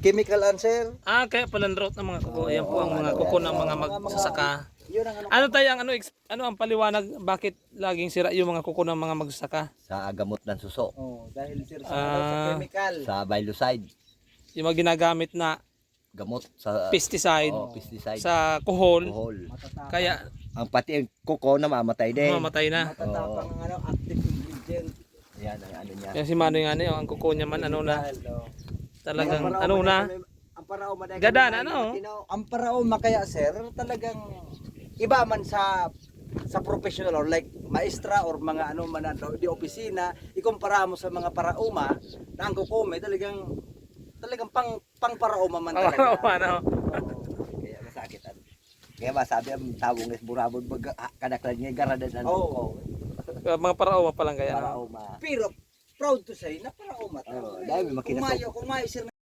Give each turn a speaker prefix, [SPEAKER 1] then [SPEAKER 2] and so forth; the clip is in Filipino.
[SPEAKER 1] Chemical answer.
[SPEAKER 2] Kaya pala root ng mga kuko. Ayan po ang mga kuko ng mga magsasaka.
[SPEAKER 1] Yun ang
[SPEAKER 2] Ano tayo ang ano ang paliwanag bakit laging sira yung mga kuko ng mga magsasaka?
[SPEAKER 3] Sa gamot ng suso,
[SPEAKER 1] dahil sir sa chemical.
[SPEAKER 3] sa biocide,
[SPEAKER 2] Yung mga ginagamit na
[SPEAKER 3] gamot sa
[SPEAKER 2] pesticide
[SPEAKER 3] pesticide,
[SPEAKER 2] sa kuhol.
[SPEAKER 3] alcohol.
[SPEAKER 2] Kaya
[SPEAKER 3] Ang pati ang kuko namamatay din.
[SPEAKER 2] mamatay na.
[SPEAKER 1] Matatapang ang active ingredient.
[SPEAKER 3] Yan ang ano niya.
[SPEAKER 2] Kaya si Mano yung ang kuko niya man ano na talagang
[SPEAKER 1] Ang
[SPEAKER 2] ano na.
[SPEAKER 1] Ang paraoma dahil
[SPEAKER 2] Gada na, ano?
[SPEAKER 1] Ang paraoma kaya sir talagang iba man sa professional or like maestra or mga ano man di opisina, ikumpara mo sa mga paraoma na ang kukume talagang pang paraoma man talaga.
[SPEAKER 2] Ano?
[SPEAKER 3] Kaya masakitan. Kaya masabi ang tawong is burabod kadaklan niya garadan ng kuko.
[SPEAKER 2] Mga paraoma pa lang kaya.
[SPEAKER 3] Parauma.
[SPEAKER 1] Pero proud to say na paraoma.
[SPEAKER 3] Dahil may makinasok.
[SPEAKER 1] Kumayo sir